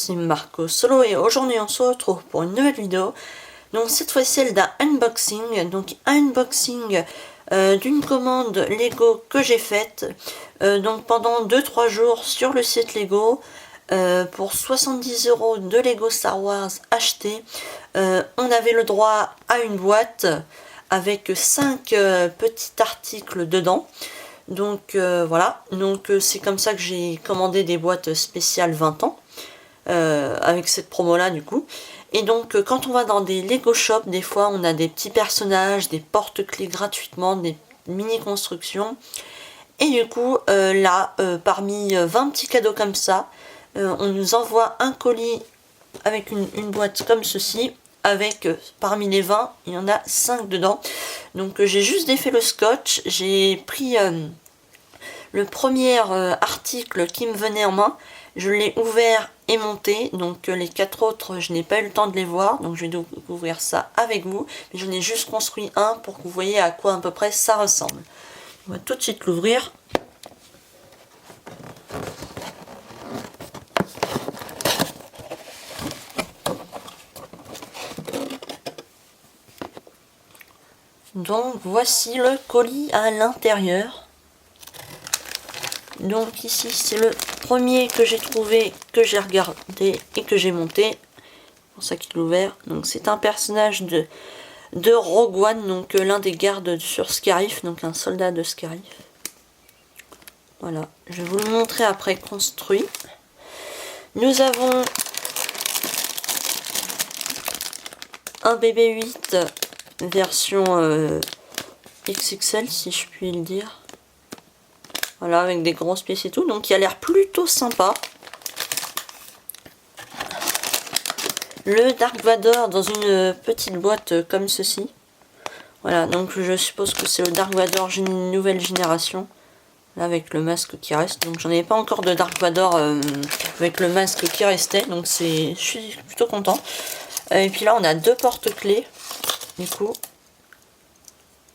c'est Marco Solo et aujourd'hui on se retrouve pour une nouvelle vidéo. Donc cette fois-ci celle d'un unboxing, donc unboxing d'une commande Lego que j'ai faite donc pendant 2-3 jours sur le site Lego pour 70 € de Lego Star Wars acheté. On avait le droit à une boîte avec 5 petits articles dedans. Donc voilà, donc c'est comme ça que j'ai commandé des boîtes spéciales 20 ans, avec cette promo là du coup. Et donc quand on va dans des Lego Shop, des fois on a des petits personnages, des porte-clés gratuitement, des mini constructions. Et du coup là, parmi 20 petits cadeaux comme ça, on nous envoie un colis avec une boîte comme ceci, avec parmi les 20, il y en a 5 dedans. Donc j'ai juste défait le scotch, j'ai pris le premier article qui me venait en main, je l'ai ouvert et monté, donc les 4 autres je n'ai pas eu le temps de les voir, donc je vais découvrir ça avec vous, mais j'en ai juste construit un pour que vous voyez à quoi à peu près ça ressemble. On va tout de suite l'ouvrir. Donc voici le colis à l'intérieur. Donc ici c'est le premier que j'ai trouvé, que j'ai regardé et que j'ai monté. C'est pour ça qu'il est ouvert. Donc c'est un personnage de Rogue One, donc l'un des gardes sur Scarif, donc un soldat de Scarif. Voilà, je vais vous le montrer après construit. Nous avons un BB-8 version XXL si je puis le dire. Voilà, avec des grosses pièces et tout, donc il a l'air plutôt sympa. Le Dark Vador dans une petite boîte comme ceci. Voilà, donc je suppose que c'est le Dark Vador nouvelle génération. Là, avec le masque qui reste. Donc j'en avais pas encore de Dark Vador avec le masque qui restait. Donc je suis plutôt content. Et puis là, on a 2 porte-clés. Du coup.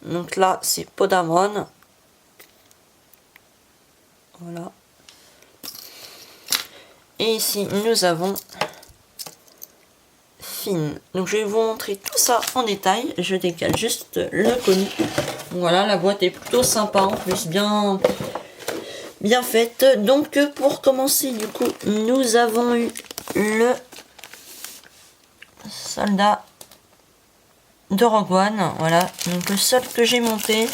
Donc là, c'est Poe Dameron. Voilà. Et ici, nous avons Finn. Donc je vais vous montrer tout ça en détail. Je décale juste le colis. Voilà, la boîte est plutôt sympa en plus, bien faite. Donc pour commencer, du coup, nous avons eu le soldat de Rogue One. Voilà, donc le seul que j'ai monté.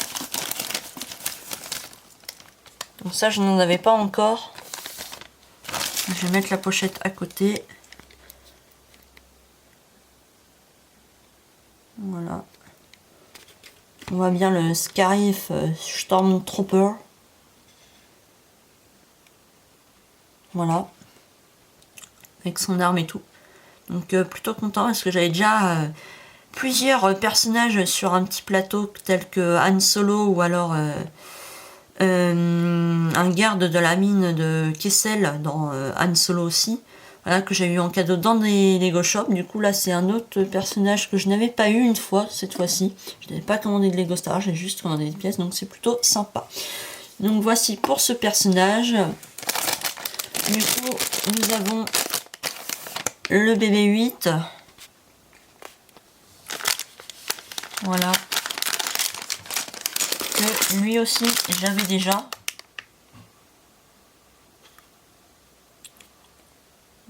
Donc ça, je n'en avais pas encore. Je vais mettre la pochette à côté. Voilà. On voit bien le Scarif Stormtrooper. Voilà. Avec son arme et tout. Donc plutôt content parce que j'avais déjà plusieurs personnages sur un petit plateau tels que Han Solo ou alors un garde de la mine de Kessel dans Han Solo aussi. Voilà, que j'ai eu en cadeau dans des Lego Shop. Du coup là c'est un autre personnage que je n'avais pas eu une fois cette fois-ci. Je n'avais pas commandé de Lego Star, j'ai juste commandé des pièces, donc c'est plutôt sympa. Donc voici pour ce personnage. Du coup nous avons le BB-8. Voilà. Que lui aussi j'avais déjà.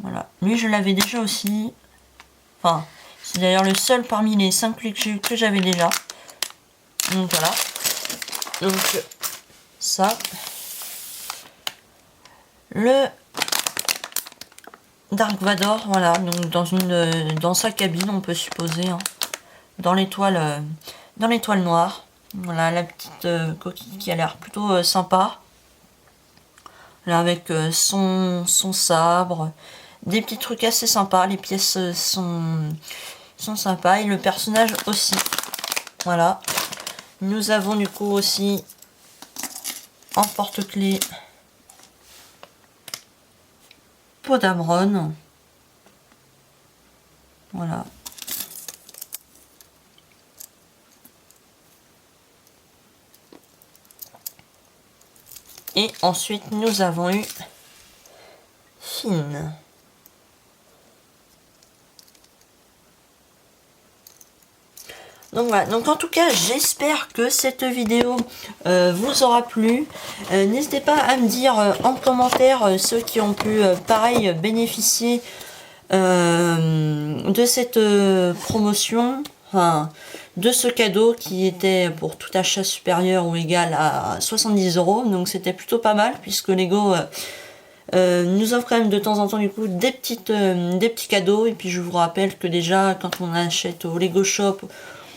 Voilà, lui je l'avais déjà aussi. Enfin, c'est d'ailleurs le seul parmi les 5 que j'avais déjà. Donc voilà. Donc ça. Le Dark Vador, voilà, donc dans sa cabine on peut supposer, hein, dans l'étoile noire. Voilà la petite coquille qui a l'air plutôt sympa. Là avec son sabre. Des petits trucs assez sympas, les pièces sont sympas et le personnage aussi. Voilà. Nous avons du coup aussi en porte-clés Poe Dameron. Voilà. Et ensuite nous avons eu Finn. Donc voilà, donc en tout cas j'espère que cette vidéo vous aura plu. N'hésitez pas à me dire en commentaire ceux qui ont pu pareil bénéficier de cette promotion, enfin, de ce cadeau qui était pour tout achat supérieur ou égal à 70 €. Donc c'était plutôt pas mal puisque Lego nous offre quand même de temps en temps du coup des petits cadeaux. Et puis je vous rappelle que déjà quand on achète au Lego Shop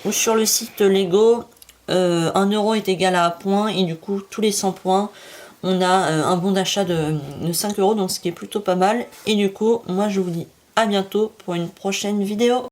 ou sur le site Lego, 1 € est égal à 1 point, et du coup tous les 100 points on a un bon d'achat de 5 €, donc ce qui est plutôt pas mal. Et du coup moi je vous dis à bientôt pour une prochaine vidéo.